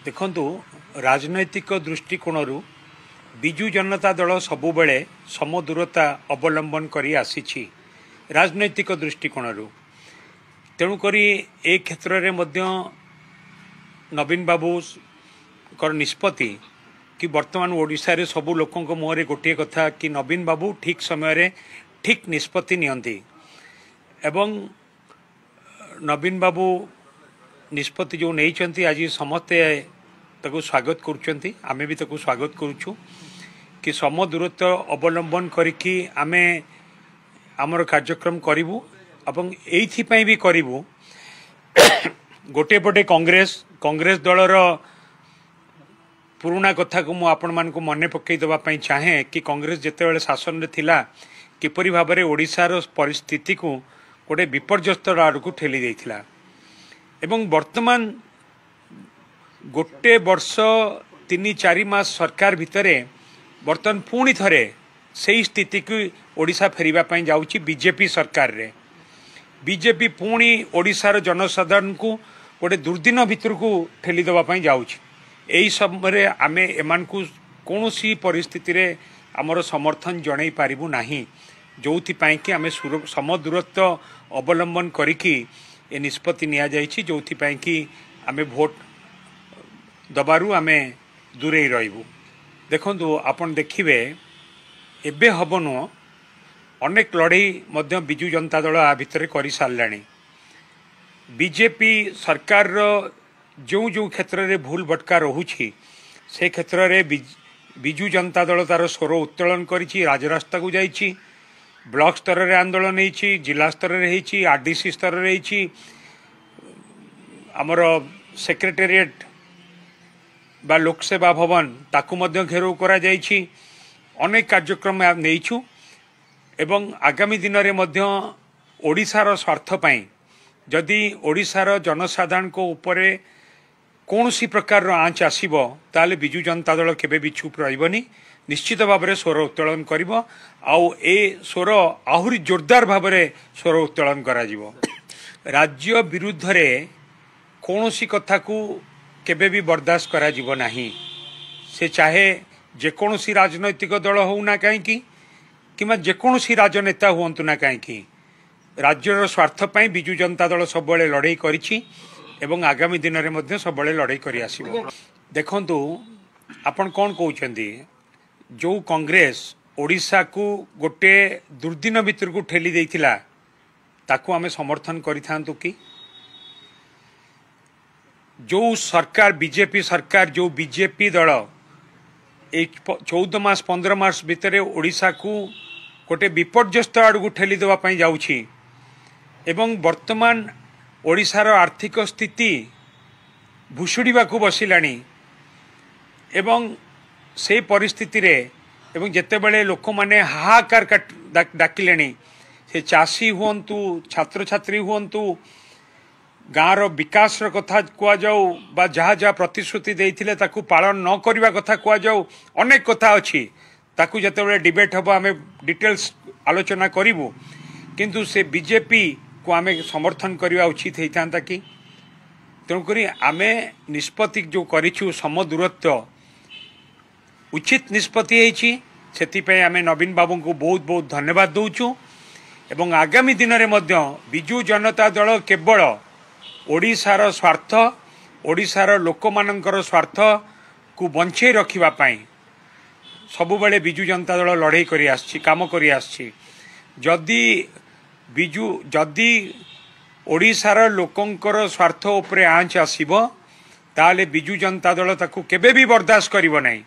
देखु राजनैतिक दृष्टिकोण विजु जनता दल सबुबले समदूरता अवलंबन करी आसी राजनैतिक दृष्टिकोण तेणुक ए क्षेत्र में नवीन बाबू कर निष्पत्ति कि वर्तमान ओडिशा रे सबु लोकों को मुहरे गोटे कथा कि नवीन बाबू ठीक समय रे ठीक निष्पत्ति नियंती एवं नवीन बाबू निष्पत्ति जो नहीं आज समस्ते ताको स्वागत करुँच आमे भी ताको स्वागत करुचु कि समदूरत्व अवलंबन करिकी आमे आमर कार्यक्रम करिवु एवं एइथिपई भी करिवु गोटे पटे कांग्रेस दलर पुराना कथा को आपण मान को मन पकई देवाई चाहे कि कांग्रेस जिते शासन में थिला किपरि भाव में ओडिशार परिस्थिति को गोटे विपर्यस्त आड़ को ठेली देथिला एवं वर्तमान गोटे वर्ष 3-4 मास सरकार भितरे वर्तमान पुणी थरे से स्थिति को ओडिशा फेरिबा जाउची बीजेपी सरकार रे बीजेपी पुणी ओडिशार जनसाधारण को गोटे दुर्दिन भितर को ठेली देवाई जाउची एही समय आमे एमान को कौन सी परिस्थिति रे आमर समर्थन जणई पारिबु नाही जोथिपाई कि आमे समदूरत्व अवलंबन करिकी ए निष्पत्ति निया जाइछि जोथिपाई कि आमे भोट दबारु आमे दूरे रहिबु। देखंतु आपण देखिबे एबे हबनो अनेक लड़ाई मध्य बिजु जनता दल आ भितर करि सारलाणी बीजेपी सरकार जो जो क्षेत्र रे भूल भटका रहुछि से क्षेत्र रे बिजु जनता दल तार स्वर उत्तोलन करिछि राजरास्ता को जाइछि ब्लॉक स्तर रे आंदोलन होइछि जिला स्तर रे होइछि आरडीसी स्तर रे होइछि हमर सेक्रेटेरिएट बा लोकसेवा भवन ताकू मध्य घेराव करा जाइछि अनेक कार्यक्रम नेइछु एवं आगामी दिन रे मध्य ओडिशार स्वार्थ पई जदि ओडिशार जनसाधारण को ऊपरे कौन सी प्रकार आँच आसब ताले बिजु जनता दल केबे भी चुप रहिबनी निश्चित भाव में स्वर उत्तोलन करिवो आउ ए स्वर आहुरी जोरदार भाव में स्वर उत्तोलन करा जिवो। राज्य विरुद्ध रे कौन सी कथा को केबे भी बर्दाश्त करा जिवो नाही से चाहे जेकोसी राजनैतिक दल होना कहीं कि जेकोसी राजनेता हुंतु ना कहीं राज्यर स्वार्थ पई बिजु जनता दल सब लड़ाई करिछि एवं आगामी दिन में सब लड़ाई करी आसिबो। देखंतु आपण कौन कहउछंती जो कांग्रेस ओडिशा को गोटे दुर्दिन भितर को ठेली देइथिला ताकू आमे समर्थन करिथांतु कि जो सरकार बीजेपी सरकार जो बीजेपी दल 14 मास 15 मास भितर ओडिशा को गोटे विपर्यस्त आड़ को ठेली देवाई जाउछि एवं वर्तमान ओडिशार आर्थिक स्थिति भुशुड़ीबा को बसिलाणी एवं से परिस्थिति रे एवं जेतेबेले लोक माने हाहाकार डाकिलेणी से चाषी हुंतु छात्र छात्री हुंतु गाँव विकास कथा कह जाऊ बा जहाँ जहाँ प्रतिश्रुति देइथिले ताकू पालन न करने कथा कह जाऊ अनेक कथा अच्छी ताकू जेतेबेले डिबेट हम आम डिटेल्स आलोचना करूँ किंतु से बीजेपी को आमे समर्थन करवा उचित होता कि तेणुक आमे निष्पत्ति जो करिछु समदूरत्व उचित निष्पत्ति से आमे नवीन बाबू को बहुत बहुत धन्यवाद दौचु एवं आगामी दिन में मध्य बिजु जनता दल केवल ओडिशार स्वार्थ ओडिशार लोक मानकर स्वार्थ को बंचे रखिबा पाई सबुबले बिजु जनता दल लड़ाई करी आछि काम करी आछि जदि ओडिशार लोकंकर स्वार्थ उपरे आँच आसिबो ताले बिजु जनता दल ताकू केबे भी बर्दाश्त करिवो नाही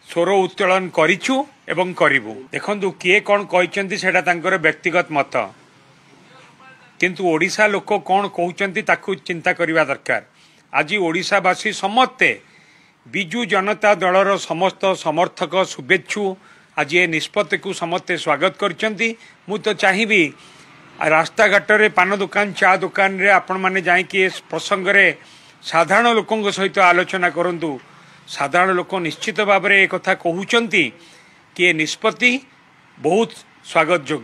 स्वर उत्तोलन करिछु एवं करिवु। देखंतु किए कोन कहिसंती सेटा तांकर व्यक्तिगत मत किंतु ओडिशा लोक कोन कहउचंती ताकू चिंता करिवा दरकार। आज ओडिशावासी समस्ते बिजु जनता दलर समस्त समर्थक शुभेच्छु आज ये निष्पत्ति को समस्ते स्वागत करचंती। मु तो चाहिबी रास्ता घाट रे पान दुकान चा दुकान रे आपण माने जाई कि प्रसंग रे साधारण लोकों सहित आलोचना करंतु साधारण लोक निश्चित भाव में एक कथा कहउचंती कि ये निष्पत्ति बहुत स्वागत योग्य।